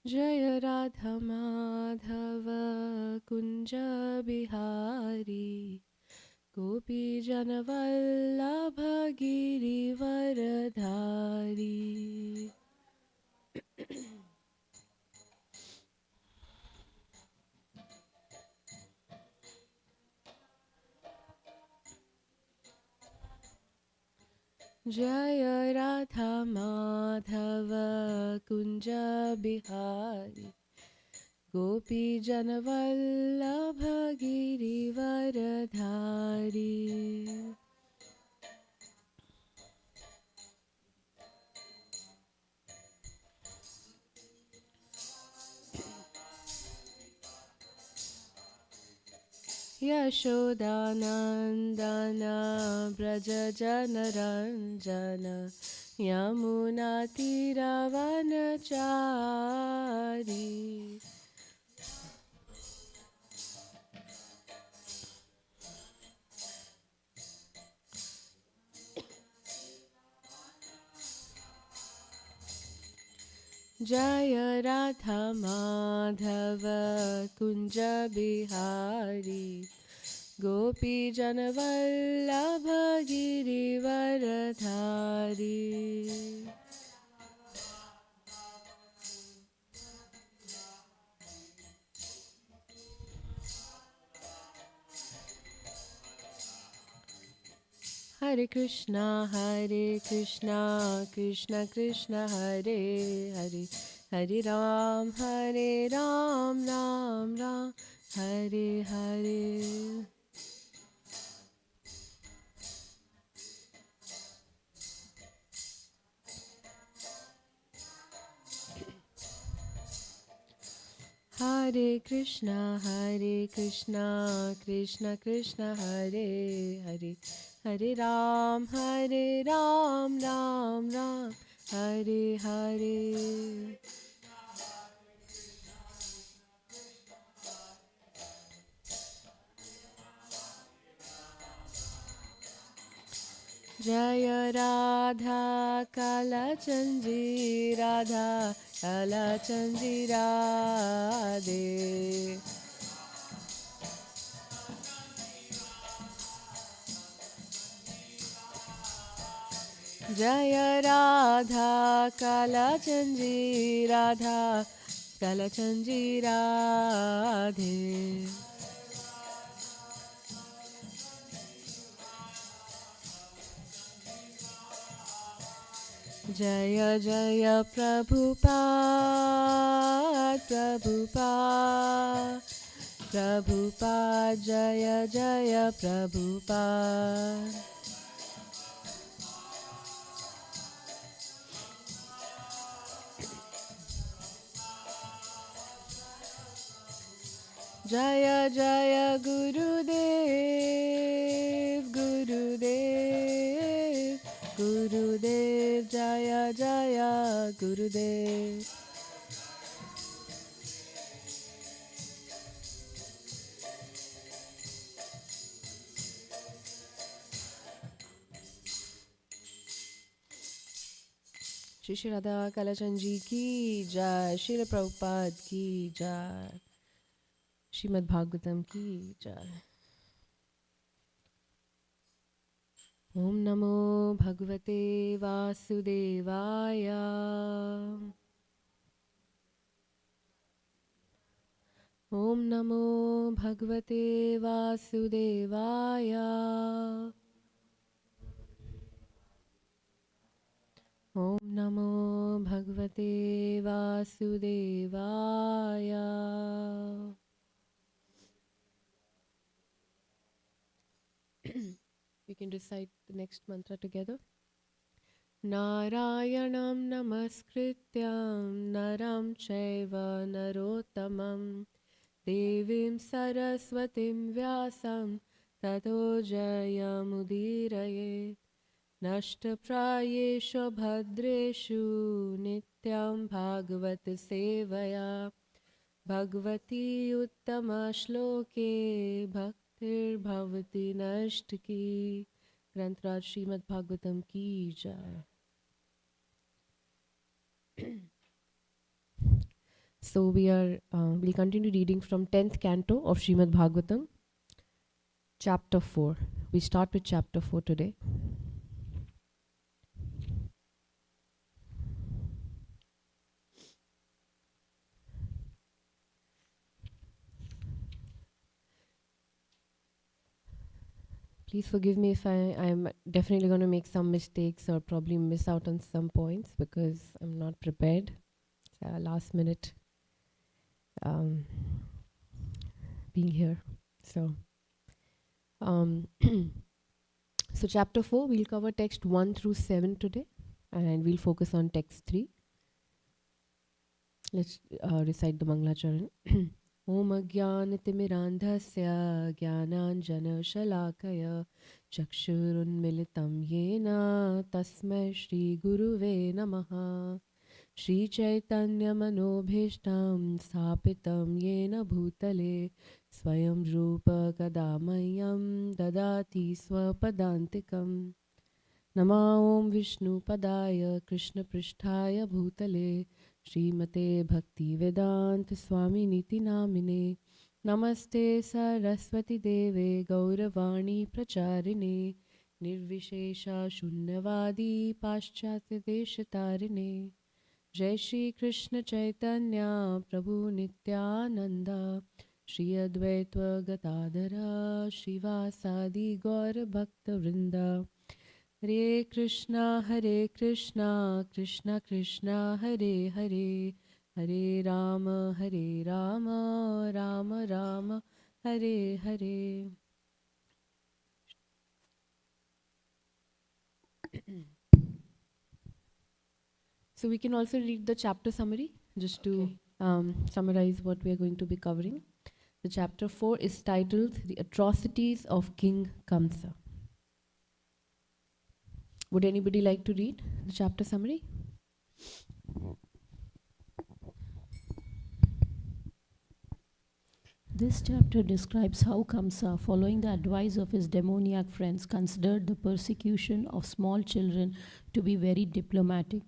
जय राधा माधव कुंज बिहारी गोपी जनवल्लभ गिरिवरधारी। जय राधा माधव कुंज बिहारी गोपी जनवल्लभ गिरिवरधारी। यशोदानन्दन व्रज जनरञ्जन यमुनातीरवनचारी। जय राधा माधव कुंज बिहारी गोपी जनवल्लभ गिरिवरधारी। हरे कृष्णा कृष्ण कृष्ण हरे हरे, हरे राम राम राम हरे हरे। हरे कृष्णा कृष्ण कृष्ण हरे हरे, हरे राम राम राम हरे हरे। जय राधा कालचंदी राधा कालचंदी राधे। जय राधा कालचंदी राधा कालचंदी राधे। जय जय प्रभुपाद प्रभुपाद प्रभुपाद जय जय प्रभुपाद। जय जय गुरुदेव गुरुदेव गुरुदेव जय जय गुरुदेव। श्री श्री राधा कालचंद जी की जय, श्रील प्रभुपाद की जय, श्रीमद् भागवतम की जय। ओम नमो भगवते वासुदेवाय। ओम नमो भगवते वासुदेवाय। ओम नमो भगवते वासुदेवाय। We can recite the next mantra together. Narayanam namaskrityam naram chaiva narottamam devim saraswatim vyasam tato jayamudiraye nashtaprayeshu bhadreshu nityam bhagavat sevaya Bhagwati उत्तम श्लोके भक्तिर्भवति नष्ट की। ग्रंथराज श्रीमद् भागवतम की जय। So we'll continue reading from 10th canto of Srimad Bhagavatam, chapter 4. We start with chapter 4 today. Please forgive me if I'm definitely going to make some mistakes or probably miss out on some points because I'm not prepared. It's last minute being here. Um, so chapter 4, we'll cover text 1 through 7 today, and we'll focus on text 3. Let's recite the Mangalacharan. Om Ajnanatimirandhasya Jnananjana-shalakaya Chakshurunmilitam Yena Tasmai Shri Guruve Namaha Shri Chaitanya Manobhishtam Sthapitam Yena Bhutale Swayam Rupa Kadamayam Dadati Swapadantikam Nama Om Vishnu Padaya Krishna Pristhaya Bhutale Srimate Bhakti Vedanta Swami Niti Namine Namaste Saraswati Deve Gauravani Pracharine Nirvishesha Shunyavadi Paschatya Deshatarine Jai Shri Krishna Chaitanya Prabhu Nityananda Shri Advaitva Gatadhara Shivasadi Gaura Bhakta Vrinda Hare Krishna, Krishna Krishna, Hare Hare, Hare Rama, Rama Rama, Hare Hare. So we can also read the chapter summary just to summarize what we are going to be covering. The chapter 4 is titled The Atrocities of King Kamsa. Would anybody like to read the chapter summary? This chapter describes how Kamsa, following the advice of his demoniac friends, considered the persecution of small children to be very diplomatic.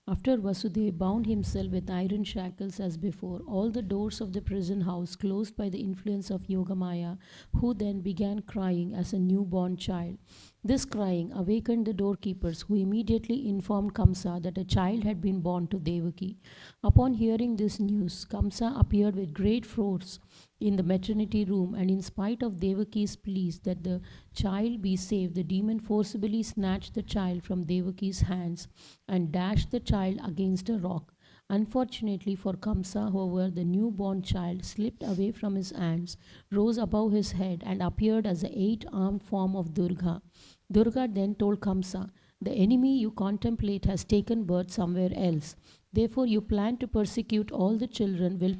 After Vasudeva bound himself with iron shackles as before, all the doors of the prison house closed by the influence of Yogamaya, who then began crying as a newborn child. This crying awakened the doorkeepers, who immediately informed Kamsa that a child had been born to Devaki. Upon hearing this news, Kamsa appeared with great force in the maternity room, and in spite of Devaki's pleas that the child be saved, the demon forcibly snatched the child from Devaki's hands and dashed the child against a rock. Unfortunately for Kamsa, however, the newborn child slipped away from his hands, rose above his head, and appeared as the eight-armed form of Durga. Durga then told Kamsa, "The enemy you contemplate has taken birth somewhere else. Therefore, you plan to persecute all the children will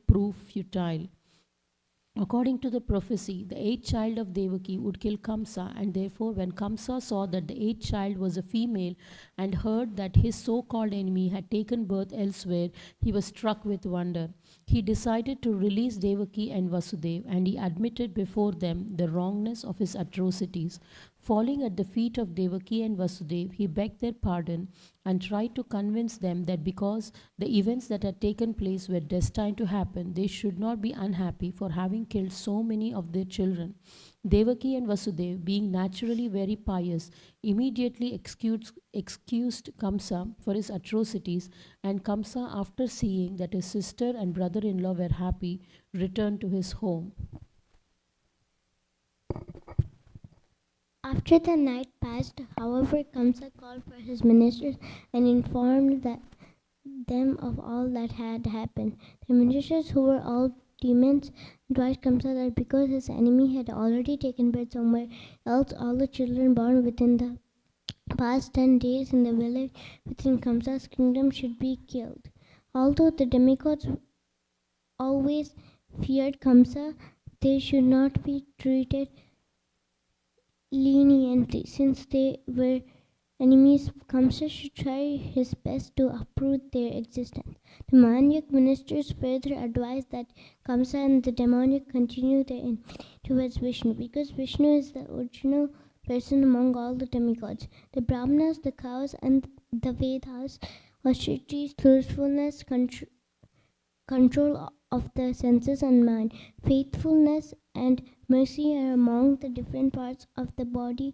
prove futile." According to the prophecy, the eighth child of Devaki would kill Kamsa, and therefore, when Kamsa saw that the eighth child was a female and heard that his so called enemy had taken birth elsewhere, he was struck with wonder. He decided to release Devaki and Vasudeva, and he admitted before them the wrongness of his atrocities. Falling at the feet of Devaki and Vasudeva, he begged their pardon and tried to convince them that because the events that had taken place were destined to happen, they should not be unhappy for having killed so many of their children. Devaki and Vasudeva, being naturally very pious, immediately excused Kamsa for his atrocities, and Kamsa, after seeing that his sister and brother-in-law were happy, returned to his home. After the night passed, however, Kamsa called for his ministers and informed them of all that had happened. The ministers, who were all demons, advised Kamsa that because his enemy had already taken birth somewhere else, all the children born within the past 10 days in the village within Kamsa's kingdom should be killed. Although the demigods always feared Kamsa, they should not be treated leniently. Since they were enemies, Kamsa should try his best to uproot their existence. The demoniac ministers further advised that Kamsa and the demoniac continue their enmity towards Vishnu, because Vishnu is the original person among all the demigods. The Brahmanas, the cows, and the Vedas, or Shrutis, truthfulness, control of the senses and mind. Faithfulness and mercy are among the different parts of the body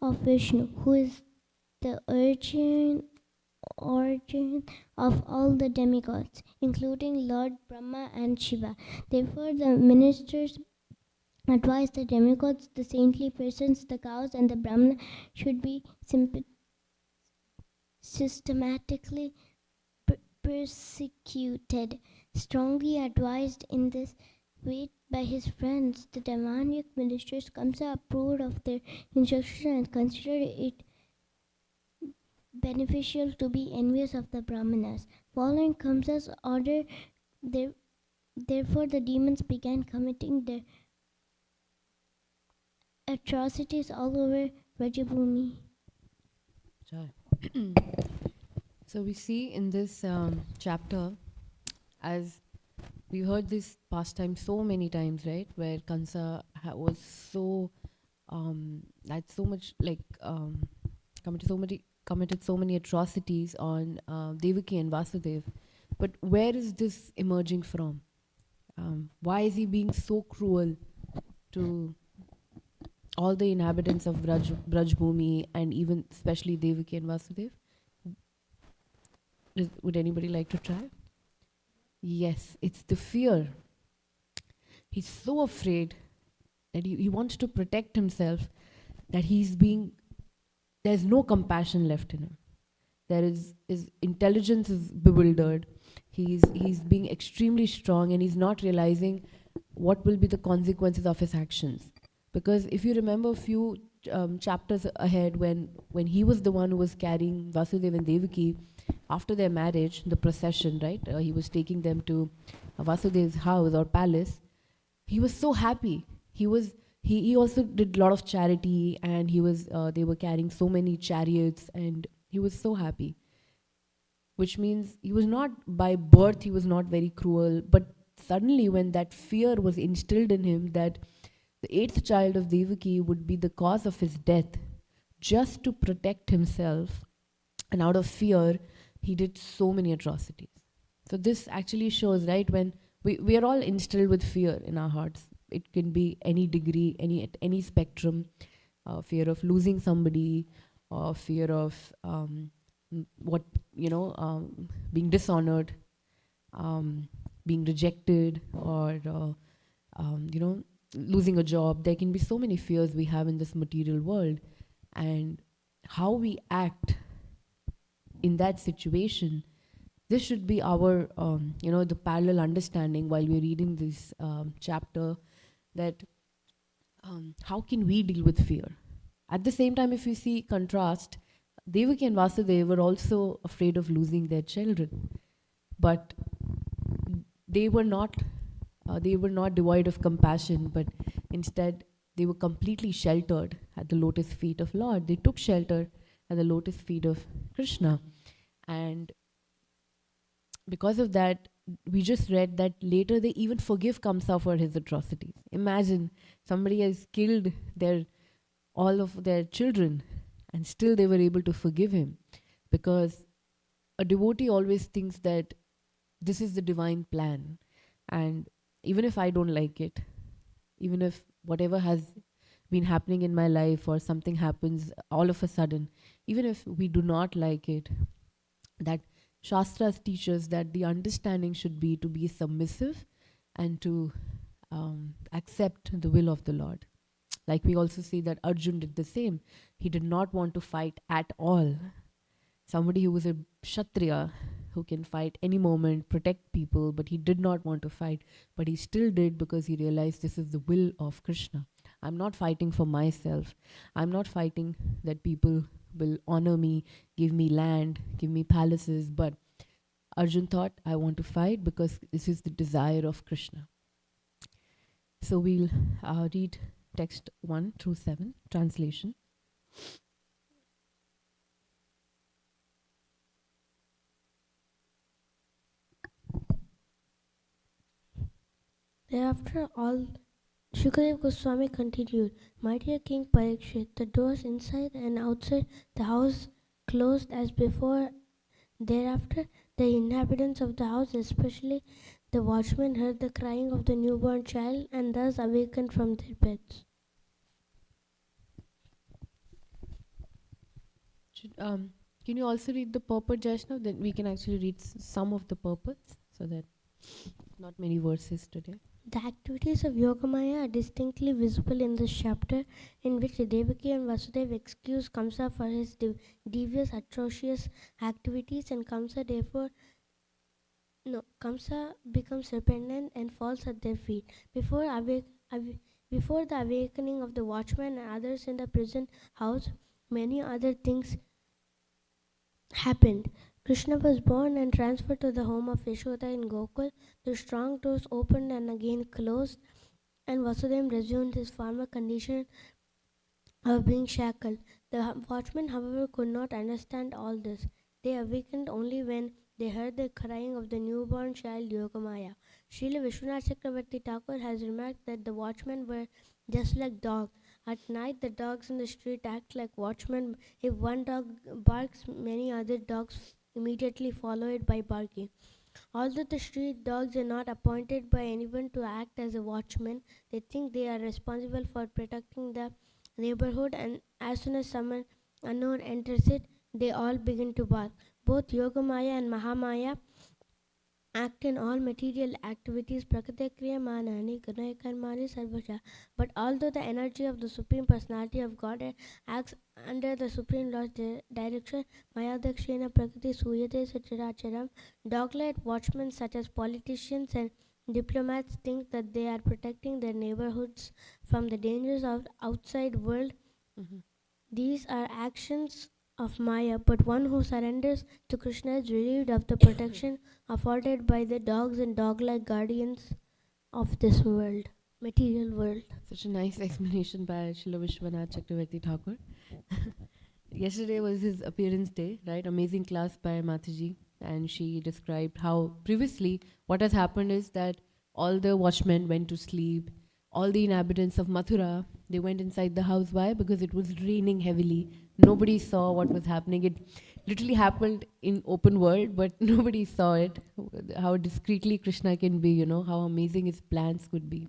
of Vishnu, who is the origin of all the demigods, including Lord Brahma and Shiva. Therefore, the ministers advise the demigods, the saintly persons, the cows, and the Brahmana should be systematically persecuted. Strongly advised in this way by his friends, the demoniac ministers Kamsa approved of their instruction and considered it beneficial to be envious of the Brahmanas. Following Kamsa's order, therefore the demons began committing their atrocities all over Rajabhumi. So we see in this chapter, as we heard this past time so many times, right? Where Kansa was so had so much committed so many atrocities on Devaki and Vasudev. But where is this emerging from? Why is he being so cruel to all the inhabitants of Brajbhumi and even especially Devaki and Vasudev? Would anybody like to try? Yes, it's the fear. He's so afraid that he wants to protect himself, that there's no compassion left in him. His intelligence is bewildered. He's being extremely strong, and he's not realizing what will be the consequences of his actions. Because if you remember a few chapters ahead, when he was the one who was carrying Vasudeva and Devaki after their marriage, the procession, right? He was taking them to Vasudeva's house or palace. He was so happy. He also did a lot of charity, and they were carrying so many chariots, and he was so happy. Which means he was not, by birth, he was not very cruel, but suddenly when that fear was instilled in him that the 8th child of Devaki would be the cause of his death, just to protect himself, and out of fear, he did so many atrocities. So this actually shows, right, when we are all instilled with fear in our hearts. It can be any degree, at any spectrum, fear of losing somebody, or fear of being dishonored, being rejected, or losing a job. There can be so many fears we have in this material world, and how we act in that situation, this should be our the parallel understanding while we're reading this chapter, that how can we deal with fear. At the same time, if you see contrast, Devaki and Vasudeva were also afraid of losing their children, but they were not devoid of compassion, but instead they were completely sheltered at the lotus feet of Lord. They took shelter at the lotus feet of Krishna. And because of that, we just read that later they even forgive Kamsa for his atrocities. Imagine, somebody has killed all of their children, and still they were able to forgive him, because a devotee always thinks that this is the divine plan, and even if I don't like it, even if whatever has been happening in my life or something happens all of a sudden, even if we do not like it, that Shastras teaches that the understanding should be to be submissive and to accept the will of the Lord. Like we also see that Arjun did the same. He did not want to fight at all. Somebody who was a Kshatriya, who can fight any moment, protect people, but he did not want to fight. But he still did, because he realized this is the will of Krishna. I'm not fighting for myself. I'm not fighting that people will honor me, give me land, give me palaces. But Arjun thought, I want to fight because this is the desire of Krishna. So we'll read text 1 through 7, translation. Thereafter, all Shukadeva Goswami continued, My dear King Parikshit, the doors inside and outside the house closed as before. Thereafter, The inhabitants of the house, especially the watchmen, heard the crying of the newborn child and thus awakened from their beds. Can you also read the purport, Jaishnav? Then we can actually read some of the purports so that not many verses today. The activities of Yogamaya are distinctly visible in this chapter, in which Devaki and Vasudeva excuse Kamsa for his devious, atrocious activities, and Kamsa becomes repentant and falls at their feet. Before the awakening of the watchman and others in the prison house, many other things happened. Krishna was born and transferred to the home of Yashoda in Gokul. The strong doors opened and again closed, and Vasudeva resumed his former condition of being shackled. The watchmen, however, could not understand all this. They awakened only when they heard the crying of the newborn child Yogamaya. Srila Vishwanath Chakravarti Thakur has remarked that the watchmen were just like dogs. At night, the dogs in the street act like watchmen. If one dog barks, many other dogs immediately follow it by barking. Although the street dogs are not appointed by anyone to act as a watchman, they think they are responsible for protecting the neighborhood, and as soon as someone unknown enters it, they all begin to bark. Both Yogamaya and Mahamaya act in all material activities, Prakriyamanani, Gunaya Sarvasha. But although the energy of the Supreme Personality of God acts under the Supreme Lord's direction, Mayadakshena Prakriti Suyate Sacharacharam, dog-like watchmen such as politicians and diplomats think that they are protecting their neighborhoods from the dangers of the outside world. Mm-hmm. These are actions of Maya, but one who surrenders to Krishna is relieved of the protection afforded by the dogs and dog-like guardians of this world, material world. Such a nice explanation by Srila Vishwanath Chakravarti Thakur. Yesterday was his appearance day, right? Amazing class by Mataji, and she described how previously what has happened is that all the watchmen went to sleep, all the inhabitants of Mathura, they went inside the house. Why? Because it was raining heavily. Nobody saw what was happening. It literally happened in open world, but nobody saw it. How discreetly Krishna can be, how amazing his plans could be.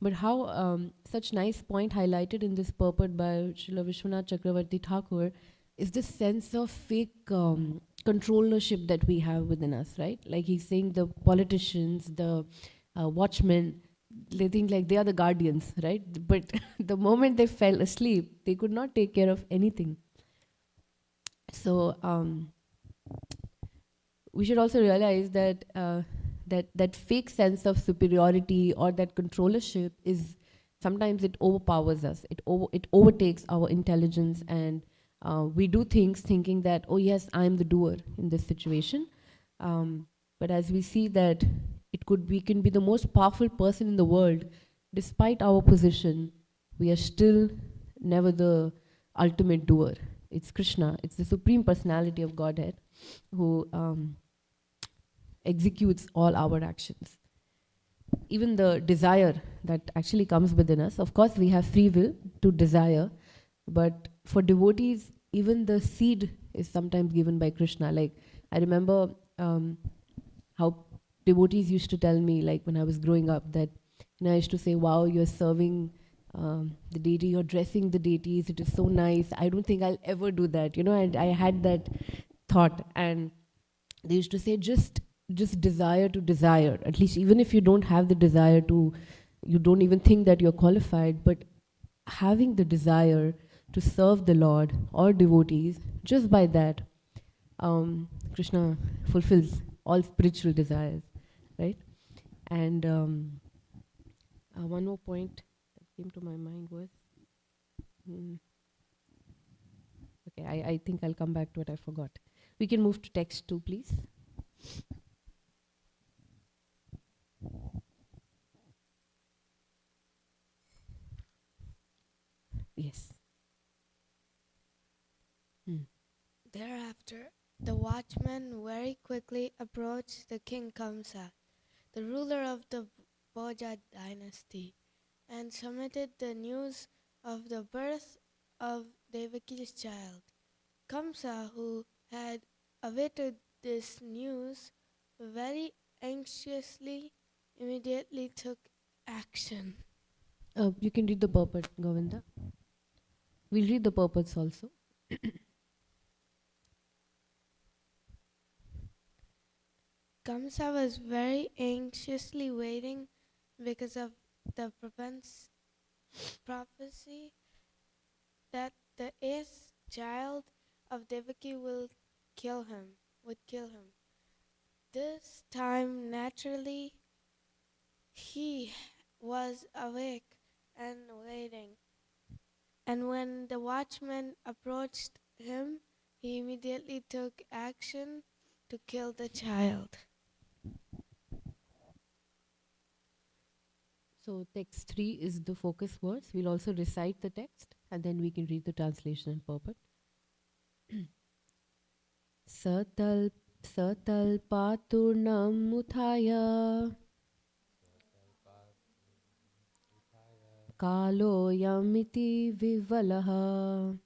But how such nice point highlighted in this purport by Srila Vishwanath Chakravarti Thakur is this sense of fake controllership that we have within us, right? Like he's saying the politicians, the watchmen, they think like they are the guardians, right? But the moment they fell asleep, they could not take care of anything. So we should also realize that that fake sense of superiority or that controllership is sometimes it overpowers us. It overtakes our intelligence, and we do things thinking that, oh yes, I'm the doer in this situation. But as we see that we can be the most powerful person in the world, despite our position, we are still never the ultimate doer. It's Krishna, it's the Supreme Personality of Godhead who executes all our actions. Even the desire that actually comes within us, of course we have free will to desire, but for devotees, even the seed is sometimes given by Krishna. Like I remember how devotees used to tell me, like when I was growing up, that I used to say, wow, you're serving the deity, you're dressing the deities, it is so nice. I don't think I'll ever do that. And I had that thought, and they used to say, just desire to desire. At least even if you don't have the desire to, you don't even think that you're qualified, but having the desire to serve the Lord or devotees, just by that, Krishna fulfills all spiritual desires, right? And one more point that came to my mind was, okay, I think I'll come back to it, I forgot. We can move to text 2, please. Yes. Thereafter, the watchman very quickly approached the king Kamsa, the ruler of the Bhoja dynasty, and submitted the news of the birth of Devaki's child. Kamsa, who had awaited this news, very anxiously, immediately took action. You can read the purport, Govinda. We'll read the purports also. Kamsa was very anxiously waiting because of the prophecy that the eighth child of Devaki would kill him. This time, naturally, he was awake and waiting. And when the watchman approached him, he immediately took action to kill the child. So text 3 is the focus verse. We'll also recite the text and then we can read the translation and purport. Satal paturnam uthaya kalo yamiti vivalaha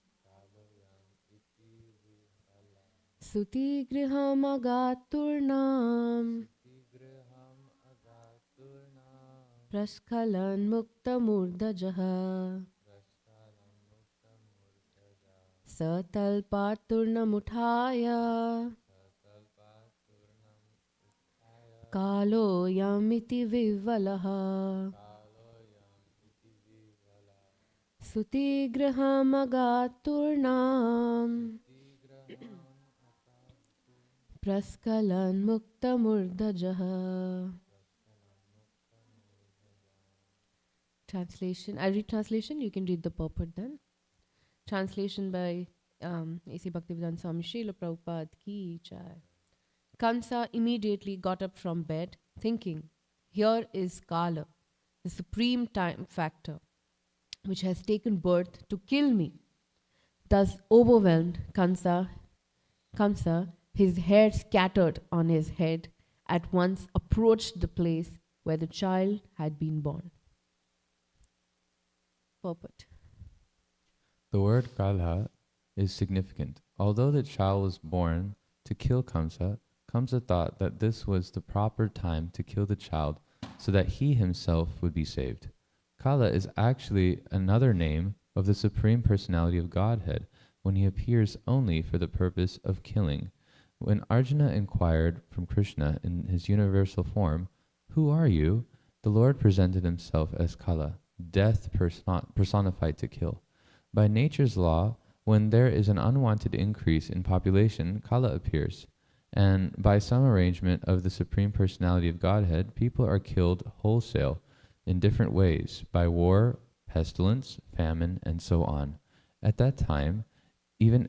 suti griham agaturnam praskalan mukta murdajaha satal paturnam uthaya kalo yamiti vivalaha Sutigraham agaturnam praskalan mukta murdajaha. Translation. I read translation. You can read the purport then. Translation by A.C. Bhaktivedanta Swami Srila Prabhupada ki jai. Kamsa immediately got up from bed, thinking, "Here is Kala, the supreme time factor, which has taken birth to kill me." Thus overwhelmed, Kamsa, his hair scattered on his head, at once approached the place where the child had been born. Purport. The word Kalha is significant. Although the child was born to kill Kamsa, Kamsa thought that this was the proper time to kill the child so that he himself would be saved. Kala is actually another name of the Supreme Personality of Godhead when he appears only for the purpose of killing. When Arjuna inquired from Krishna in his universal form, "Who are you?" the Lord presented himself as Kala, death personified to kill. By nature's law, when there is an unwanted increase in population, Kala appears. And by some arrangement of the Supreme Personality of Godhead, people are killed wholesale in different ways, by war, pestilence, famine, and so on. At that time, even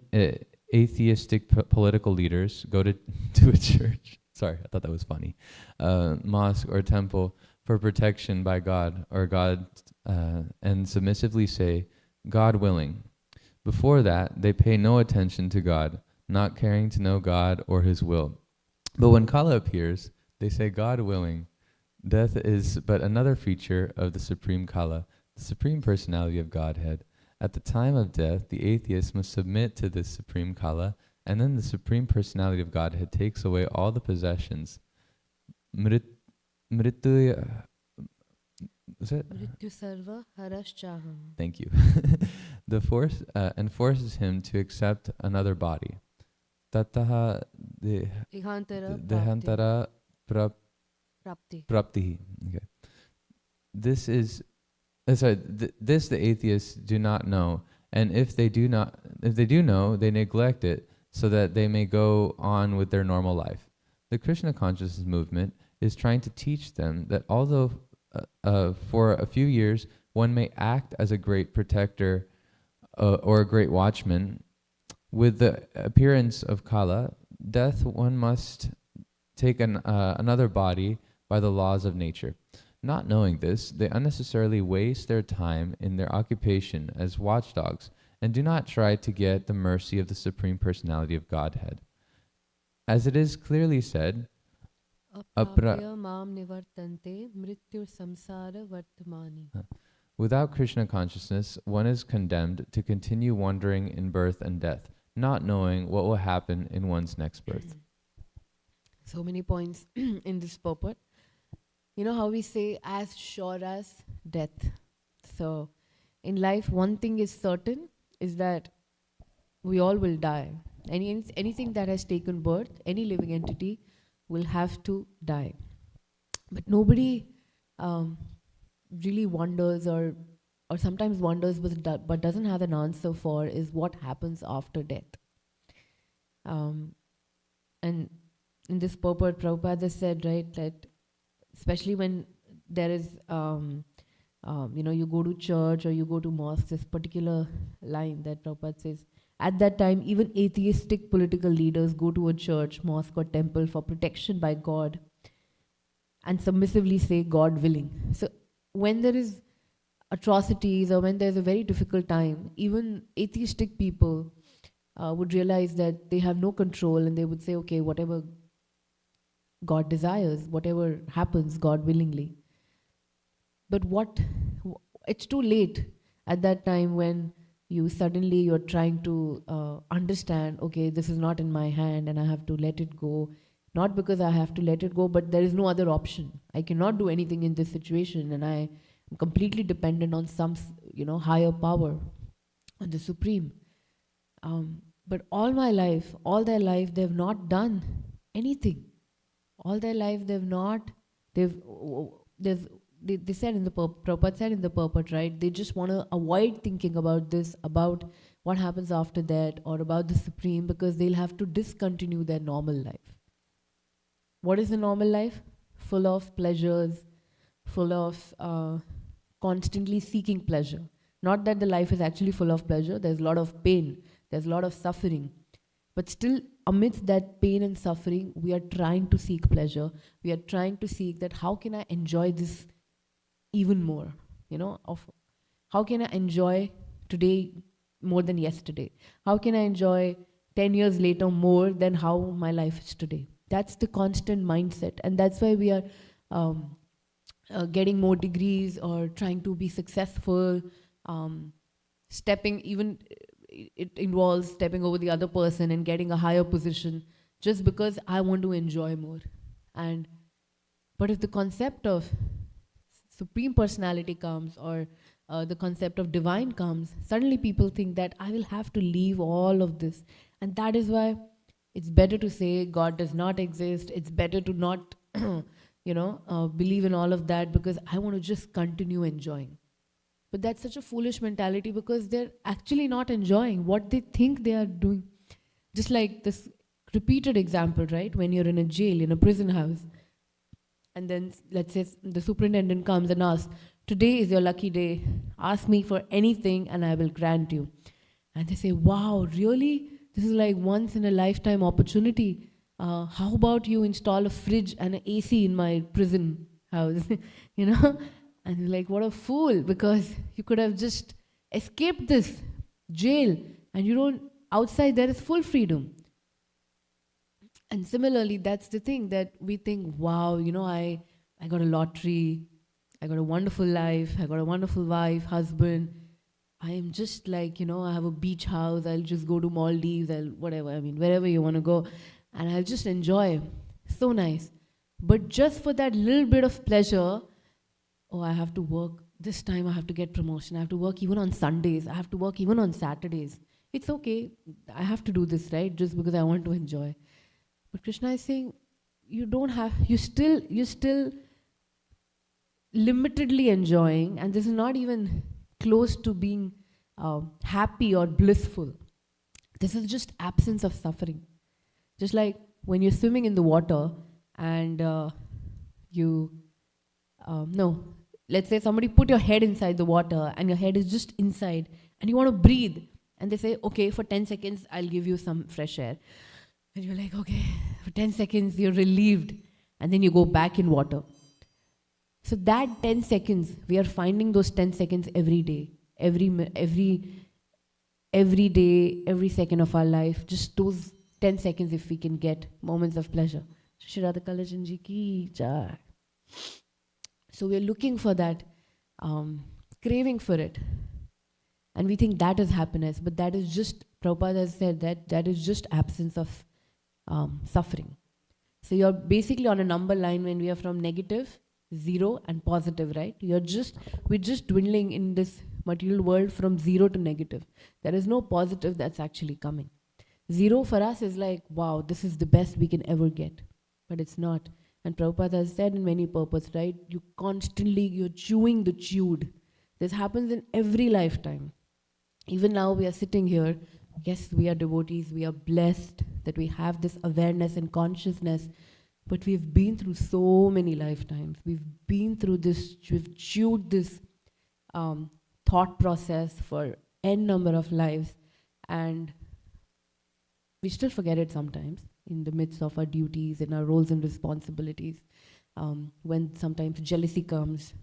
atheistic political leaders go to a church, sorry, I thought that was funny, mosque or temple for protection by God, or God, and submissively say, "God willing." Before that, they pay no attention to God, not caring to know God or His will. But when Kala appears, they say, "God willing." Death is but another feature of the Supreme Kala, the Supreme Personality of Godhead. At the time of death, the atheist must submit to this Supreme Kala, and then the Supreme Personality of Godhead takes away all the possessions. Mrityu sarva haraschaham. Thank you. And forces him to accept another body. Tataha dehantara prapti. Okay. This the atheists do not know, and if they do know, they neglect it so that they may go on with their normal life. The Krishna consciousness movement is trying to teach them that although for a few years one may act as a great protector or a great watchman, with the appearance of Kala, death, one must take another body by the laws of nature. Not knowing this, they unnecessarily waste their time in their occupation as watchdogs and do not try to get the mercy of the Supreme Personality of Godhead. As it is clearly said, without Krishna consciousness, one is condemned to continue wandering in birth and death, not knowing what will happen in one's next birth. So many points in this purport. You know how we say, as sure as death. So, in life, one thing is certain is that we all will die. Anything that has taken birth, any living entity, will have to die. But nobody um, really wonders, or sometimes wonders, but doesn't have an answer for, is what happens after death. And in this purport, Prabhupada said, right, that especially when there is, you go to church or you go to mosque, this particular line that Prabhupada says, at that time, even atheistic political leaders go to a church, mosque, or temple for protection by God and submissively say, God willing. So when there is atrocities or when there's a very difficult time, even atheistic people would realize that they have no control, and they would say, okay, whatever God desires, whatever happens, God willingly. But it's too late at that time when you're trying to understand, okay, this is not in my hand and I have to let it go. Not because I have to let it go, but there is no other option. I cannot do anything in this situation, and I am completely dependent on some, higher power, on the Supreme. But all their life, they've not done anything. All their life, they said in the Prabhupada said in the purport, right? They just want to avoid thinking about this, about what happens after that, or about the Supreme, because they'll have to discontinue their normal life. What is the normal life? Full of pleasures, full of constantly seeking pleasure. Not that the life is actually full of pleasure. There's a lot of pain. There's a lot of suffering. But still, amidst that pain and suffering, we are trying to seek pleasure. We are trying to seek that how can I enjoy this even more? Of how can I enjoy today more than yesterday? How can I enjoy 10 years later more than how my life is today? That's the constant mindset. And that's why we are getting more degrees or trying to be successful, it involves stepping over the other person and getting a higher position just because I want to enjoy more. But if the concept of Supreme Personality comes, or the concept of divine comes, suddenly people think that I will have to leave all of this. And that is why it's better to say God does not exist. It's better to not, believe in all of that, because I want to just continue enjoying. But that's such a foolish mentality, because they're actually not enjoying what they think they are doing. Just like this repeated example, right? When you're in a jail, in a prison house, and then let's say the superintendent comes and asks, today is your lucky day. Ask me for anything and I will grant you. And they say, wow, really? This is like once in a lifetime opportunity. How about you install a fridge and an AC in my prison house? And you're like, what a fool, because you could have just escaped this jail, and outside there is full freedom. And similarly, that's the thing, that we think, wow, I got a lottery, I got a wonderful life, I got a wonderful wife, husband. I am just like, I have a beach house, I'll just go to Maldives, wherever you want to go, and I'll just enjoy. So nice. But just for that little bit of pleasure, I have to work. This time I have to get promotion. I have to work even on Sundays. I have to work even on Saturdays. It's okay. I have to do this, right? Just because I want to enjoy. But Krishna is saying, you're still limitedly enjoying, and this is not even close to being happy or blissful. This is just absence of suffering. Just like when you're swimming in the water and let's say somebody put your head inside the water and your head is just inside and you want to breathe, and they say, okay, for 10 seconds, I'll give you some fresh air. And you're like, okay, for 10 seconds, you're relieved. And then you go back in water. So that 10 seconds, we are finding those 10 seconds every day, every day, every second of our life, just those 10 seconds if we can get moments of pleasure. Shri Radha Kalajan Ji ki jai. So we're looking for that, craving for it. And we think that is happiness, but that is just, Prabhupada has said that is just absence of suffering. So you're basically on a number line when we are from negative, 0 and positive, right? We're just dwindling in this material world from 0 to negative. There is no positive that's actually coming. 0 for us is like, wow, this is the best we can ever get. But it's not. And Prabhupada has said in many purpose, right? You're chewing the chewed. This happens in every lifetime. Even now we are sitting here. Yes, we are devotees. We are blessed that we have this awareness and consciousness. But we've been through so many lifetimes. We've been through this, we've chewed this thought process for n number of lives. And we still forget it sometimes in the midst of our duties and our roles and responsibilities. When sometimes jealousy comes,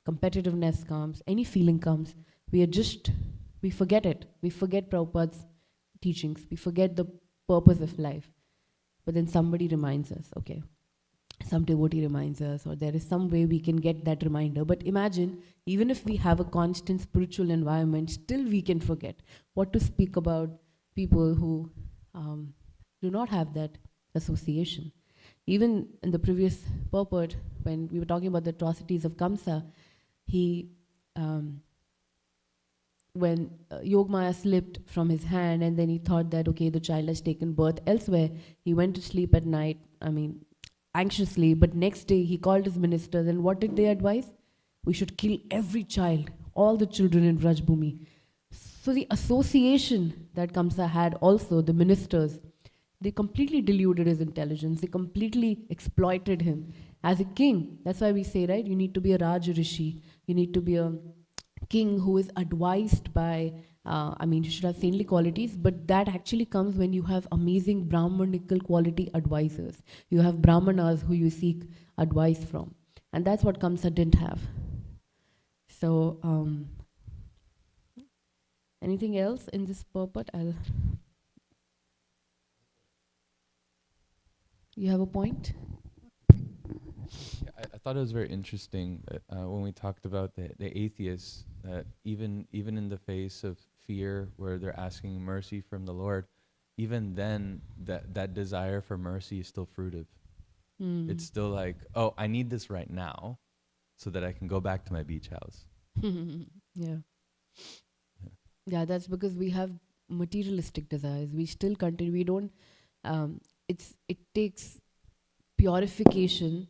competitiveness comes, any feeling comes, we forget it. We forget Prabhupada's teachings. We forget the purpose of life. But then somebody reminds us, okay, some devotee reminds us, or there is some way we can get that reminder. But imagine, even if we have a constant spiritual environment, still we can forget. What to speak about people who do not have that association. Even in the previous purport, when we were talking about the atrocities of Kamsa, when Yogmaya slipped from his hand and then he thought that, okay, the child has taken birth elsewhere, he went to sleep at night, anxiously, but next day he called his ministers, and what did they advise? We should kill every child, all the children in Vrajbhumi. So the association that Kamsa had also, the ministers, they completely deluded his intelligence. They completely exploited him as a king. That's why we say, right, you need to be a Raj Rishi. You need to be a king who is advised by, you should have saintly qualities, but that actually comes when you have amazing Brahmanical quality advisors. You have Brahmanas who you seek advice from. And that's what Kamsa didn't have. So, anything else in this purport? You have a point? Yeah, I thought it was very interesting that when we talked about the atheists, that even in the face of fear, where they're asking mercy from the Lord, even then that desire for mercy is still fruitive. It's still like, oh, I need this right now so that I can go back to my beach house. Yeah, that's because we have materialistic desires. We still continue. We don't. It takes purification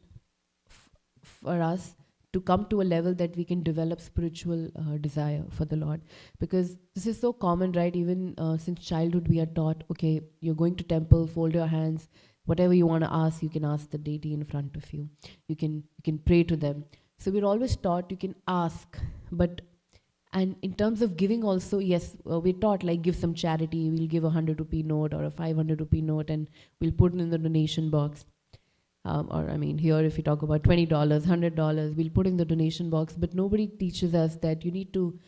for us to come to a level that we can develop spiritual desire for the Lord. Because this is so common, right? Even since childhood we are taught, okay, you're going to temple, fold your hands, whatever you want to ask, you can ask the deity in front of you. You can pray to them. So we're always taught you can ask, and in terms of giving also, yes, we're taught like give some charity, we'll give a 100 rupee note or a 500 rupee note and we'll put it in the donation box. Here if you talk about $20, $100, we'll put in the donation box, but nobody teaches us that you need to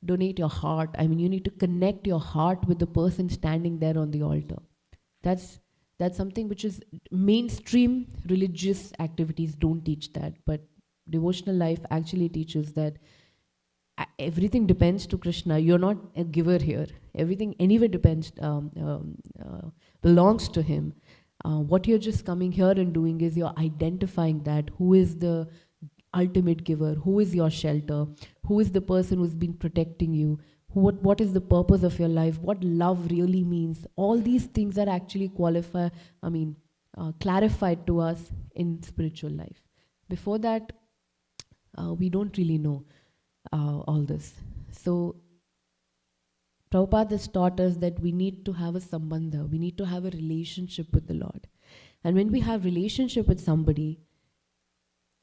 donate your heart. You need to connect your heart with the person standing there on the altar. That's something which is mainstream religious activities don't teach that, but devotional life actually teaches that everything depends to Krishna. You're not a giver here. Everything anyway belongs to him. What you're just coming here and doing is you're identifying that who is the ultimate giver, who is your shelter, who is the person who's been protecting you, what is the purpose of your life, what love really means. All these things are actually clarified to us in spiritual life. Before that, we don't really know all this. So Prabhupada has taught us that we need to have a sambandha, we need to have a relationship with the Lord. And when we have relationship with somebody,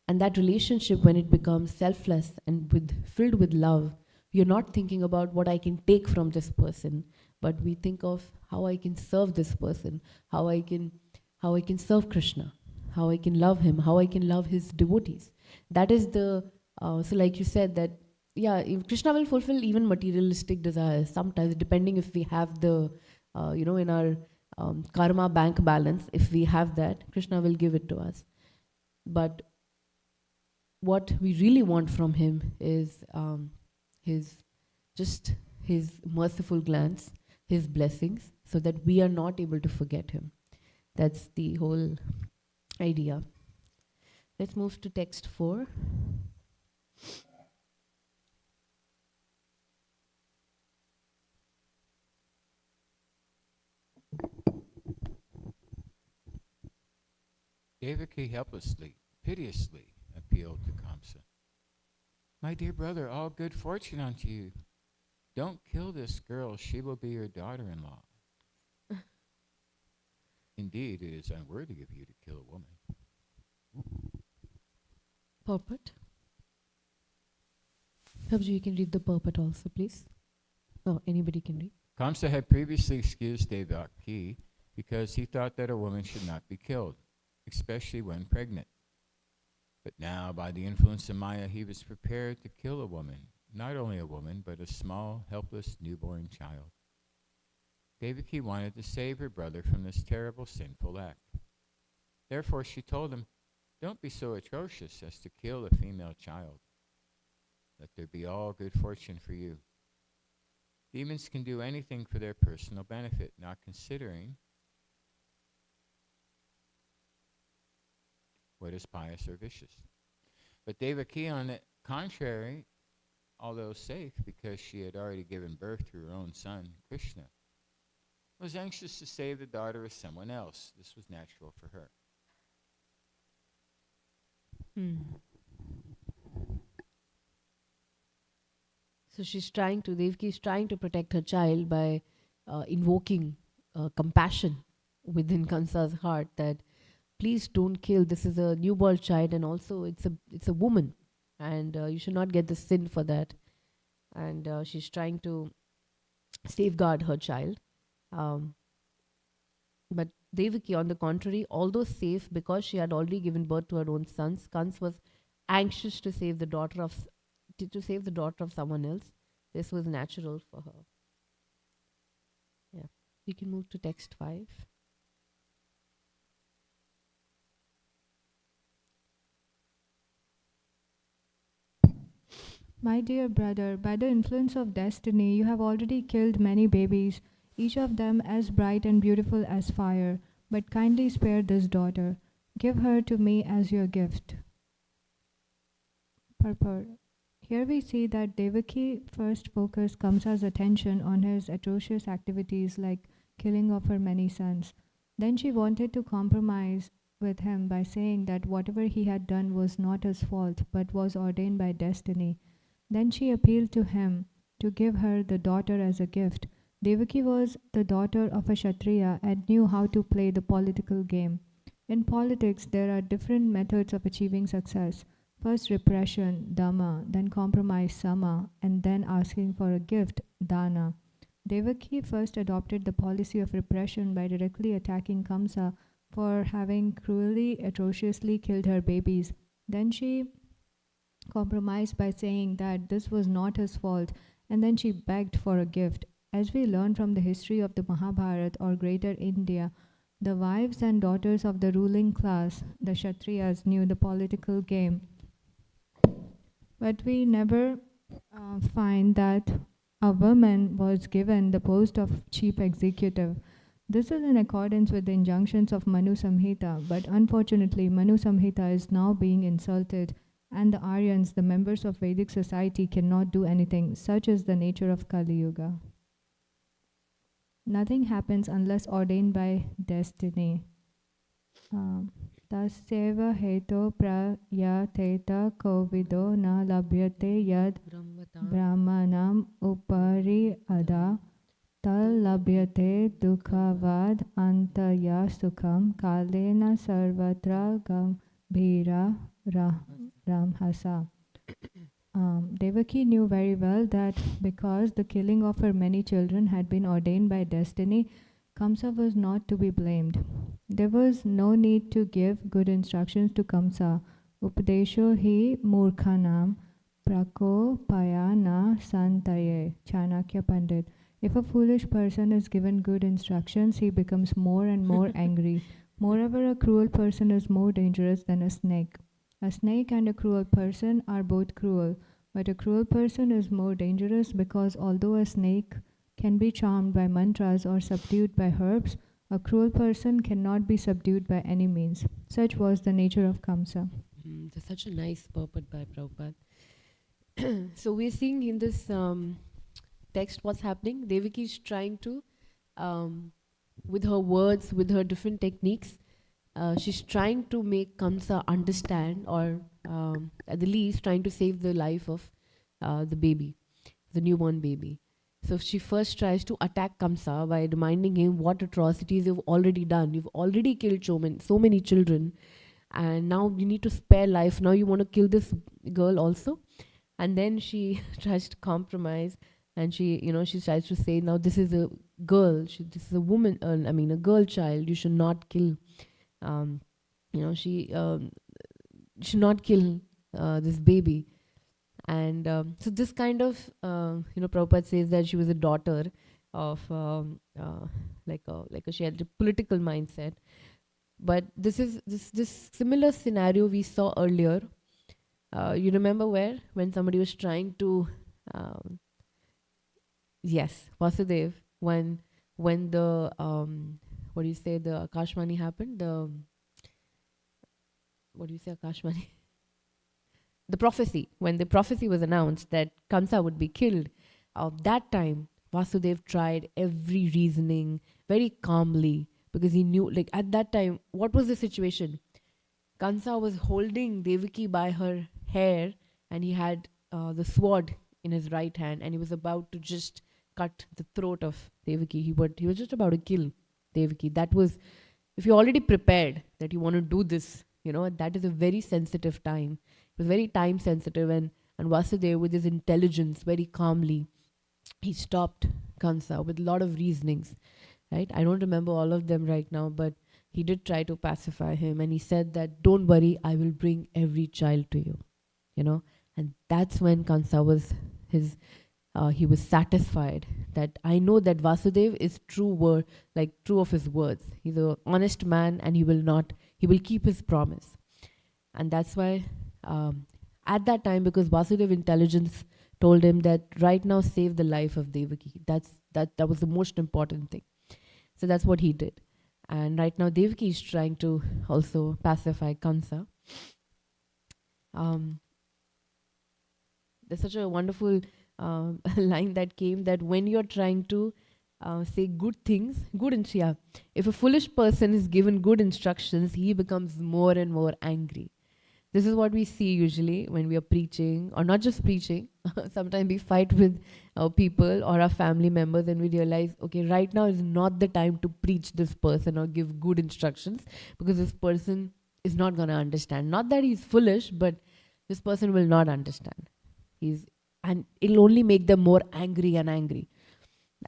and that relationship, when it becomes selfless and filled with love, you're not thinking about what I can take from this person, but we think of how I can serve this person, how I can serve Krishna, how I can love him, how I can love his devotees. That is so like you said that, if Krishna will fulfill even materialistic desires sometimes, depending if we have the, in our karma bank balance, if we have that, Krishna will give it to us. But what we really want from him is his merciful glance, his blessings, so that we are not able to forget him. That's the whole idea. Let's move to text 4. Devaki helplessly, piteously appealed to Kamsa. My dear brother, all good fortune unto you. Don't kill this girl, she will be your daughter-in-law. Indeed, it is unworthy of you to kill a woman. Purport. Prabhuji, you can read the purport also, please. Oh, anybody can read. Kamsa had previously excused Devaki because he thought that a woman should not be killed, especially when pregnant. But now, by the influence of Maya, he was prepared to kill a woman, not only a woman, but a small, helpless, newborn child. Devaki wanted to save her brother from this terrible, sinful act. Therefore, she told him, don't be so atrocious as to kill a female child. Let there be all good fortune for you. Demons can do anything for their personal benefit, not considering what is pious or vicious. But Devaki, on the contrary, although safe because she had already given birth to her own son, Krishna, was anxious to save the daughter of someone else. This was natural for her. So Devaki is trying to protect her child by invoking compassion within Kamsa's heart that please don't kill. This is a newborn child, and also it's a woman, and you should not get the sin for that. And she's trying to safeguard her child. But Devaki, on the contrary, although safe because she had already given birth to her own sons, Kans was anxious to save the daughter of someone else. This was natural for her. Yeah, we can move to text 5. My dear brother, by the influence of destiny, you have already killed many babies, each of them as bright and beautiful as fire. But kindly spare this daughter. Give her to me as your gift. Purport. Here we see that Devaki first focused Kamsa's attention on his atrocious activities like killing of her many sons. Then she wanted to compromise with him by saying that whatever he had done was not his fault but was ordained by destiny. Then she appealed to him to give her the daughter as a gift. Devaki was the daughter of a Kshatriya and knew how to play the political game. In politics, there are different methods of achieving success. First repression, dhamma, then compromise, sama, and then asking for a gift, dana. Devaki first adopted the policy of repression by directly attacking Kamsa for having cruelly, atrociously killed her babies. Then she compromised by saying that this was not his fault, and then she begged for a gift. As we learn from the history of the Mahabharata or Greater India, the wives and daughters of the ruling class, the Kshatriyas, knew the political game. But we never find that a woman was given the post of chief executive. This is in accordance with the injunctions of Manu Samhita, but unfortunately Manu Samhita is now being insulted, and the Aryans, the members of Vedic society, cannot do anything. Such is the nature of Kali Yuga. Nothing happens unless ordained by destiny. Tasyeva heto prayateta kovido na labhyate yad brahmanam upari ada tal labhyate dukhavad antaya sukham kalena sarvatra gambhira ramhasa. Devaki knew very well that because the killing of her many children had been ordained by destiny, Kamsa was not to be blamed. There was no need to give good instructions to Kamsa. Upadesho hi murkhanam prakopaya na santaye, Chanakya Pandit. If a foolish person is given good instructions, he becomes more and more angry. Moreover, a cruel person is more dangerous than a snake. A snake and a cruel person are both cruel, but a cruel person is more dangerous because although a snake can be charmed by mantras or subdued by herbs, A cruel person cannot be subdued by any means. Such was the nature of Kamsa. That's such a nice purport by Prabhupada. So we're seeing in this text what's happening. Devaki is trying to, with her words, with her different techniques, she's trying to make Kamsa understand, or at the least trying to save the life of the baby, the newborn baby. So she first tries to attack Kamsa by reminding him what atrocities you've already done. You've already killed so many children, and now you need to spare life. Now you want to kill this girl also. And then she tries to compromise, and she tries to say, now this is a girl, this is a woman, a girl child. You should not kill. She should not kill this baby. And so this kind of, Prabhupada says that she was a daughter of, she had a political mindset. But this is this similar scenario we saw earlier. You remember when somebody was trying to, Vasudev, when the, what do you say, the Akashvani happened, Akashvani? The prophecy, when the prophecy was announced that Kamsa would be killed, that time Vasudev tried every reasoning very calmly, because he knew, like at that time, what was the situation? Kamsa was holding Devaki by her hair, and he had the sword in his right hand, and he was about to just cut the throat of Devaki. He was just about to kill Devaki. That was, if you're already prepared that you want to do this, that is a very sensitive time. It was very time sensitive, and Vasudev, with his intelligence, very calmly, he stopped Kamsa with a lot of reasonings, right? I don't remember all of them right now, but he did try to pacify him, and he said that, don't worry, I will bring every child to you, and that's when Kamsa was he was satisfied that I know that Vasudev is true of his words. He's an honest man, and he will keep his promise. And that's why at that time, because Vasudev intelligence told him that right now save the life of Devaki. That was the most important thing. So that's what he did. And right now Devaki is trying to also pacify Kamsa. There's such a wonderful line that came, that when you're trying to say good things, if a foolish person is given good instructions, he becomes more and more angry. This is what we see usually when we are preaching, or not just preaching. Sometimes we fight with our people or our family members, and we realize, okay, right now is not the time to preach this person or give good instructions, because this person is not going to understand. Not that he's foolish, but this person will not understand. And it'll only make them more angry and angry.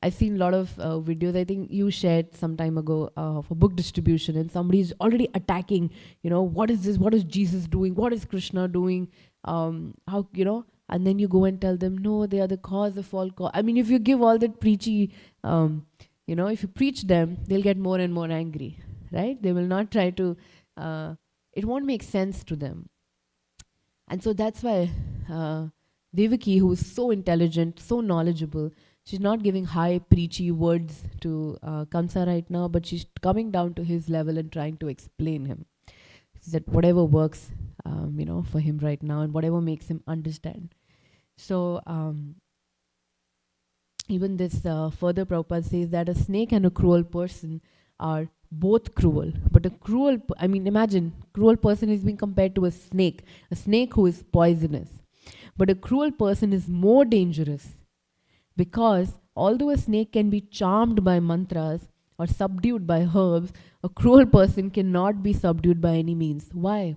I've seen a lot of videos, I think you shared some time ago, for book distribution, and somebody's already attacking, what is this? What is Jesus doing? What is Krishna doing? And then you go and tell them, no, they are the cause of all cause. I mean, if you give all that preachy, if you preach them, they'll get more and more angry, right? They will not try to, it won't make sense to them. And so that's why Devaki, who is so intelligent, so knowledgeable, she's not giving high preachy words to Kamsa right now, but she's coming down to his level and trying to explain him. That whatever works, for him right now, and whatever makes him understand. So even this further Prabhupada says that a snake and a cruel person are both cruel. But imagine, cruel person is being compared to a snake who is poisonous. But a cruel person is more dangerous, because although a snake can be charmed by mantras or subdued by herbs, a cruel person cannot be subdued by any means. Why?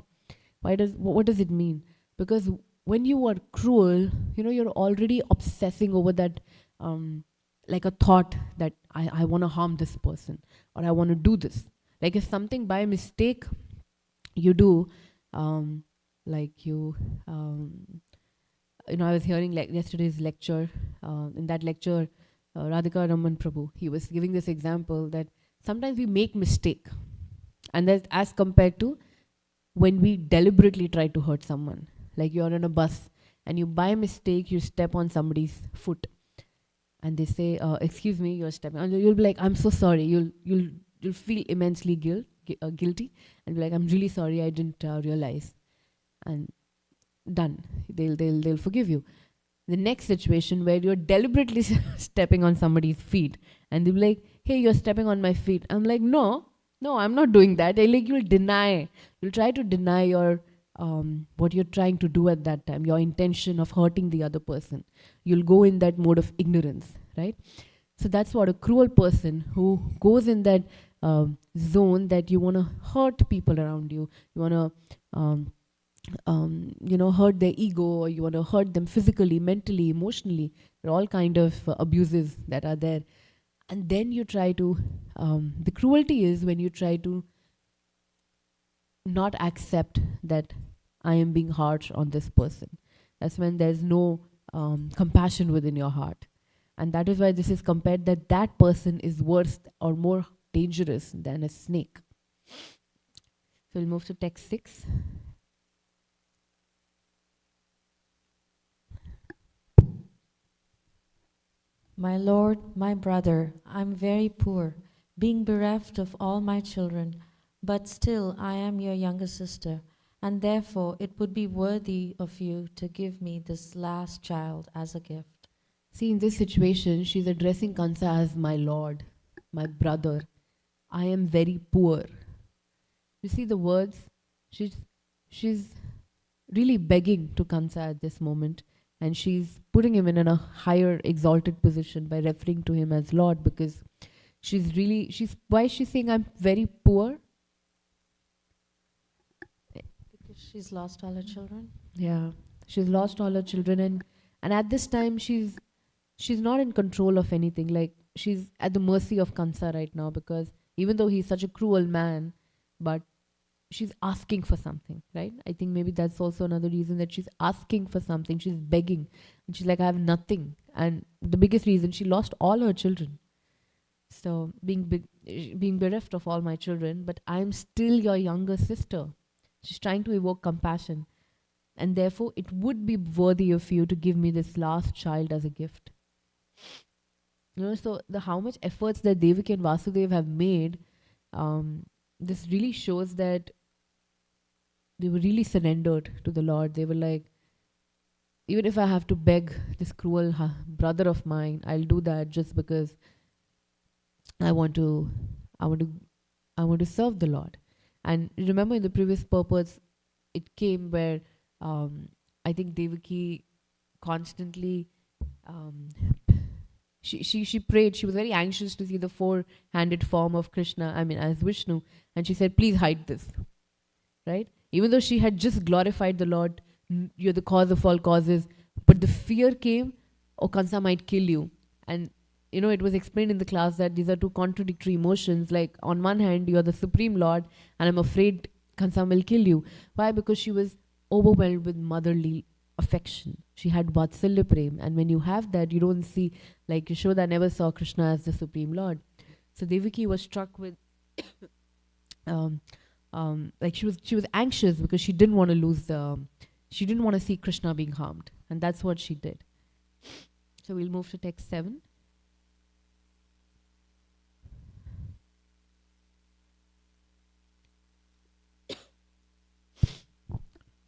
What does it mean? Because when you are cruel, you're already obsessing over that, like a thought that I want to harm this person, or I want to do this. Like if something by mistake you do, I was hearing yesterday's lecture. In that lecture, Radhika Raman Prabhu, he was giving this example that sometimes we make mistake, and that's as compared to when we deliberately try to hurt someone. Like you're on a bus, and you by mistake you step on somebody's foot, and they say, "Excuse me, you're stepping." And you'll be like, "I'm so sorry." You'll you'll feel immensely guilty, and be like, I'm really sorry, I didn't realize, and done. They'll forgive you. The next situation where you're deliberately stepping on somebody's feet, and they'll be like, hey, you're stepping on my feet. I'm like, no, I'm not doing that. Like, you'll try to deny your what you're trying to do at that time, your intention of hurting the other person. You'll go in that mode of ignorance, right? So that's what a cruel person who goes in that zone that you want to hurt people around you. You want to hurt their ego, or you want to hurt them physically, mentally, emotionally. There are all kind of abuses that are there. And then you try to, the cruelty is when you try to not accept that I am being harsh on this person. That's when there's no compassion within your heart. And that is why this is compared that that person is worse or more dangerous than a snake. So we'll move to text 6. My Lord, my brother, I'm very poor, being bereft of all my children, but still I am your younger sister, and therefore it would be worthy of you to give me this last child as a gift. See, in this situation, she's addressing Kansa as my lord, my brother. I am very poor. You see the words? She's really begging to Kansa at this moment, and she's putting him in a higher exalted position by referring to him as Lord, because why is she saying I'm very poor? Because she's lost all her children? Yeah, she's lost all her children, and at this time she's not in control of anything. Like, she's at the mercy of Kansa right now, because even though he's such a cruel man, but she's asking for something, right? I think maybe that's also another reason that she's asking for something. She's begging, and she's like, I have nothing. And the biggest reason, she lost all her children. So being bereft of all my children, but I'm still your younger sister. She's trying to evoke compassion, and therefore it would be worthy of you to give me this last child as a gift. So how much efforts that Devaki and Vasudev have made, this really shows that they were really surrendered to the Lord. They were like, even if I have to beg this cruel brother of mine, I'll do that just because I want to serve the Lord. And remember, in the previous purpose, it came where I think Devaki constantly she prayed. She was very anxious to see the 4-handed form of Krishna, as Vishnu, and she said, please hide this, right? Even though she had just glorified the Lord, you're the cause of all causes, but the fear came, Kansa might kill you. And it was explained in the class that these are two contradictory emotions. Like, on one hand, you're the Supreme Lord, and I'm afraid Kansa will kill you. Why? Because she was overwhelmed with motherly affection. She had Vatsalya Prem, and when you have that, you don't see, like Yashoda never saw Krishna as the Supreme Lord. So Devaki was struck with, like she was anxious because she didn't want to she didn't want to see Krishna being harmed, and that's what she did. So we'll move to text 7.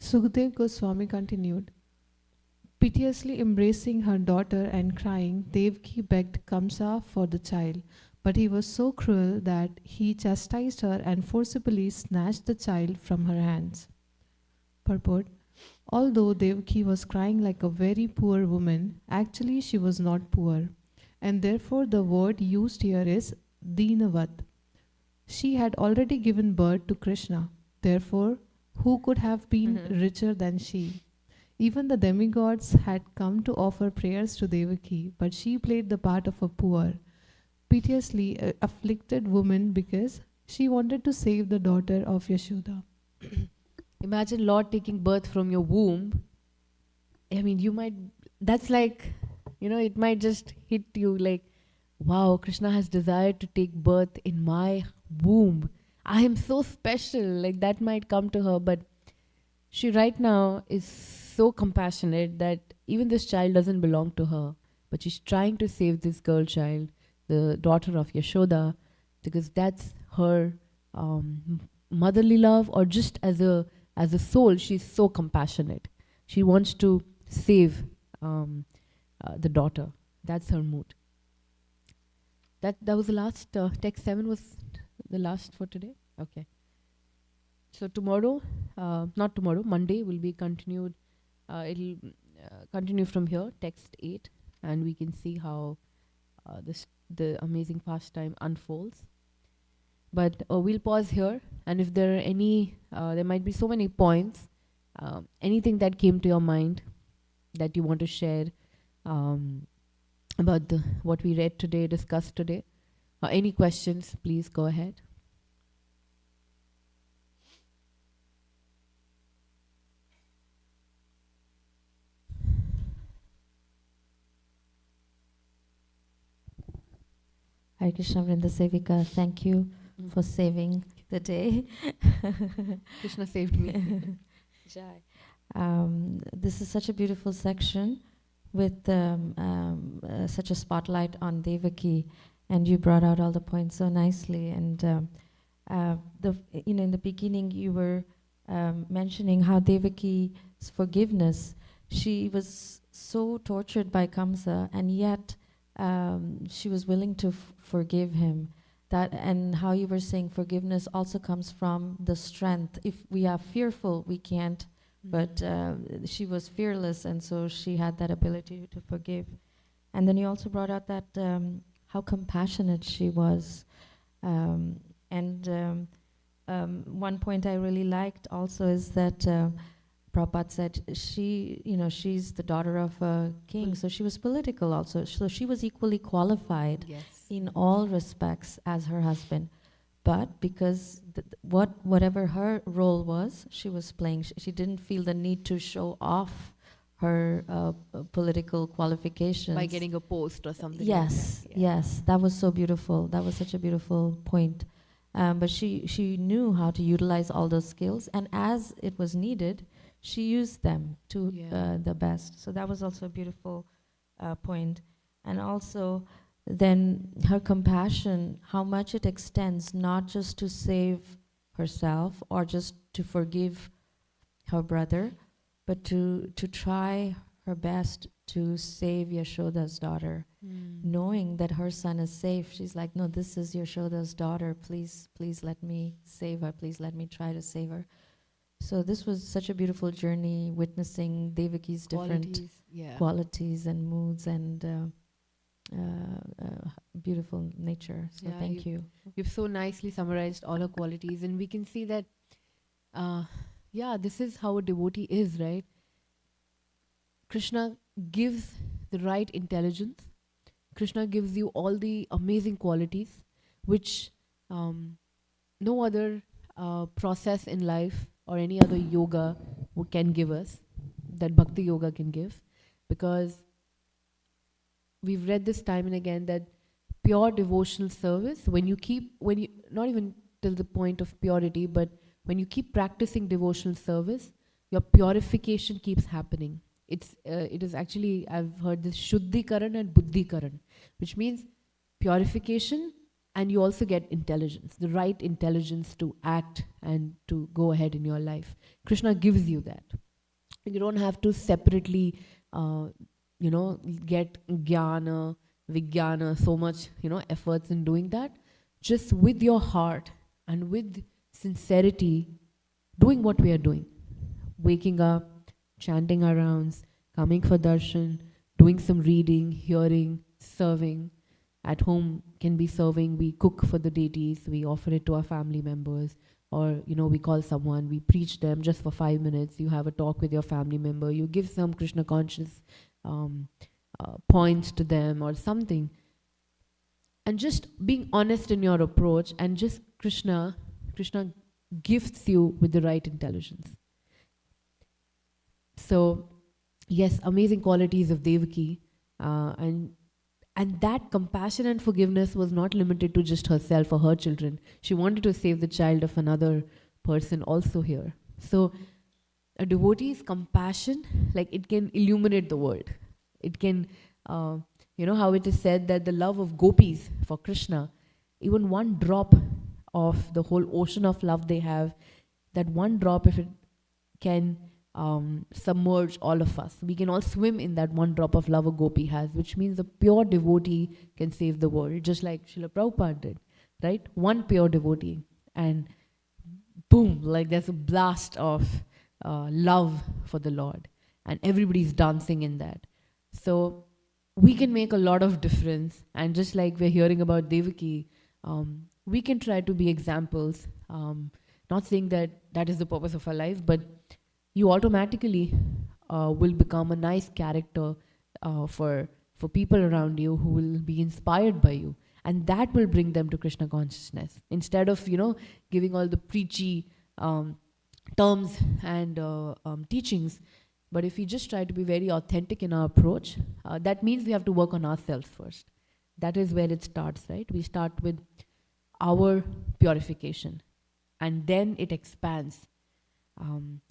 Sukhdev Goswami continued, piteously embracing her daughter and crying, Devaki begged Kamsa for the child, but he was so cruel that he chastised her and forcibly snatched the child from her hands. Purport: although Devaki was crying like a very poor woman, actually she was not poor, and therefore the word used here is Dinavat. She had already given birth to Krishna, therefore who could have been richer than she? Even the demigods had come to offer prayers to Devaki, but she played the part of a poor, piteously afflicted woman because she wanted to save the daughter of Yashoda. Imagine Lord taking birth from your womb. You might, that's like, it might just hit you like, wow, Krishna has desired to take birth in my womb. I am so special. Like, that might come to her, but she right now is so compassionate that even this child doesn't belong to her, but she's trying to save this girl child, the daughter of Yashoda, because that's her motherly love, or just as a soul, she's so compassionate. She wants to save the daughter. That's her mood. That was the last text 7 was the last for today. Okay. So tomorrow, not tomorrow, Monday will be continued. It'll continue from here, text 8, and we can see how the amazing pastime unfolds. But we'll pause here, and if there are any, there might be so many points, anything that came to your mind that you want to share about what we read today, discussed today. Any questions, please go ahead. Hare Krishna, Vrinda, Sevika, thank you for saving the day. Krishna saved me. Jai. This is such a beautiful section with such a spotlight on Devaki, and you brought out all the points so nicely. And in the beginning, you were mentioning how Devaki's forgiveness. She was so tortured by Kamsa, and yet she was willing to forgive him. That, and how you were saying forgiveness also comes from the strength. If we are fearful, we can't. But she was fearless, and so she had that ability to forgive. And then you also brought out that how compassionate she was. One point I really liked also is that Prabhupada said she's the daughter of a king, so she was political also. So she was equally qualified in all respects as her husband. But because whatever her role was, she was playing. She didn't feel the need to show off her political qualifications. By getting a post or something. Yes, like that. Yeah. yes. That was so beautiful. That was such a beautiful point. But she knew how to utilize all those skills, and as it was needed, she used them to the best. So that was also a beautiful point. And also, then her compassion, how much it extends, not just to save herself or just to forgive her brother, but to try her best to save Yashoda's daughter, knowing that her son is safe. She's like, no, this is Yashoda's daughter. Please let me save her. Please let me try to save her. So this was such a beautiful journey, witnessing Devaki's different qualities and moods and beautiful nature. So thank you. You've so nicely summarized all her qualities, and we can see that, this is how a devotee is, right? Krishna gives the right intelligence. Krishna gives you all the amazing qualities, which no other process in life or any other yoga can give us, that Bhakti Yoga can give, because we've read this time and again that pure devotional service, when you not even till the point of purity, but when you keep practicing devotional service, your purification keeps happening. It is actually, I've heard this Shuddhikaran and Buddhikaran, which means purification, and you also get intelligence, the right intelligence to act and to go ahead in your life. Krishna gives you that. You don't have to separately, get jnana, vijnana, so much, efforts in doing that. Just with your heart and with sincerity, doing what we are doing. Waking up, chanting our rounds, coming for darshan, doing some reading, hearing, serving. At home can be serving, we cook for the deities, we offer it to our family members, or we call someone, we preach them just for 5 minutes, you have a talk with your family member, you give some Krishna conscious points to them or something. And just being honest in your approach, and just Krishna gifts you with the right intelligence. So, yes, amazing qualities of Devaki, and that compassion and forgiveness was not limited to just herself or her children. She wanted to save the child of another person also here. So, a devotee's compassion, like, it can illuminate the world. It can, how it is said that the love of gopis for Krishna, even one drop of the whole ocean of love they have, that one drop, if it can submerge all of us, we can all swim in that one drop of love a gopi has, which means a pure devotee can save the world, just like Srila Prabhupada did, right? One pure devotee, and boom, like there's a blast of love for the Lord, and everybody's dancing in that. So we can make a lot of difference, and just like we're hearing about Devaki, we can try to be examples. Not saying that that is the purpose of our life, but you automatically will become a nice character for people around you who will be inspired by you, and that will bring them to Krishna consciousness, instead of giving all the preachy terms and teachings. But if we just try to be very authentic in our approach, that means we have to work on ourselves first. That is where it starts, right? We start with our purification, and then it expands.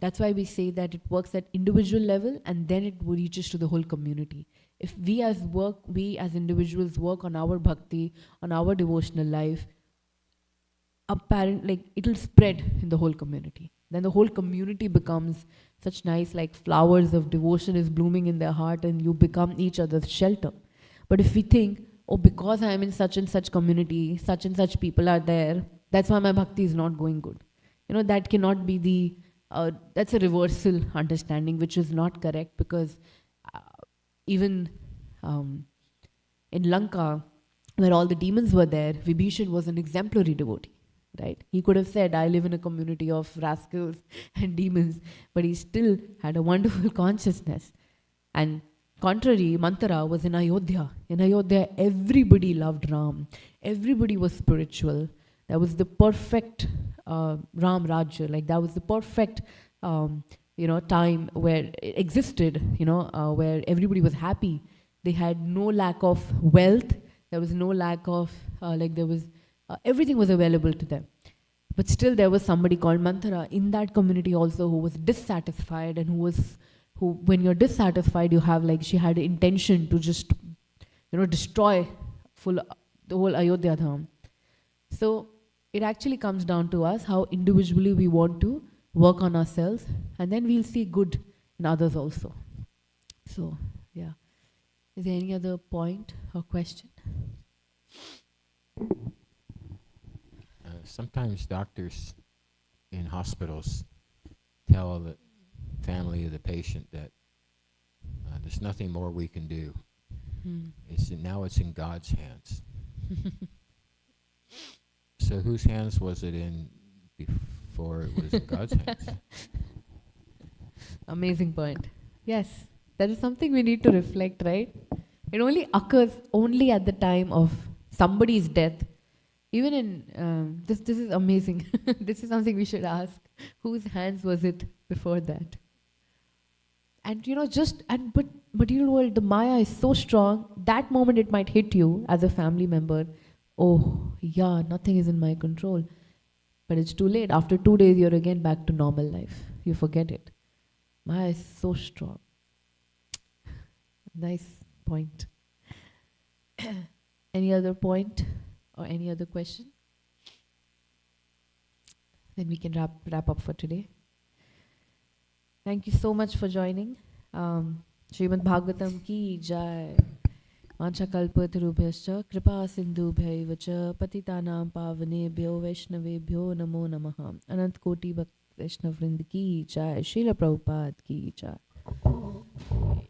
That's why we say that it works at individual level, and then it reaches to the whole community. If we as individuals work on our bhakti, on our devotional life, it'll spread in the whole community. Then the whole community becomes such nice, like flowers of devotion is blooming in their heart, and you become each other's shelter. But if we think, oh, because I am in such and such community, such and such people are there, that's why my bhakti is not going good. That cannot be that's a reversal understanding, which is not correct, because even in Lanka, where all the demons were there, Vibhishan was an exemplary devotee, right? He could have said, I live in a community of rascals and demons, but he still had a wonderful consciousness. And contrary, Mantara was in Ayodhya. In Ayodhya, everybody loved Ram. Everybody was spiritual. That was the perfect Ram Rajya. Like, that was the perfect time where it existed, where everybody was happy. They had no lack of wealth. There was no lack of, everything was available to them. But still there was somebody called Mantara in that community also who was dissatisfied, and who when you're dissatisfied, you have she had an intention to just, destroy the whole Ayodhya Dham. So it actually comes down to us, how individually we want to work on ourselves, and then we'll see good in others also. So, yeah. Is there any other point or question? Sometimes doctors in hospitals tell the family of the patient that there's nothing more we can do. Now it's in God's hands. So whose hands was it in before it was in God's hands? Amazing point. Yes, that is something we need to reflect, right? It only occurs only at the time of somebody's death. Even in, this is amazing. This is something we should ask. Whose hands was it before that? And but material world, the Maya is so strong, that moment it might hit you as a family member. Oh, yeah, nothing is in my control. But it's too late. After 2 days, you're again back to normal life. You forget it. Maya is so strong. Nice point. Any other point or any other question? Then we can wrap up for today. Thank you so much for joining. Srimad Bhagavatam ki jai. Vanchakalpatarubhyascha kripa sindhubhyaiva cha patitanam pavanebhyo vaishnavebhyo namo namaha. Anant Koti Bhakt Vaishnav Vrinda ki jai. Srila Prabhupada ki jai.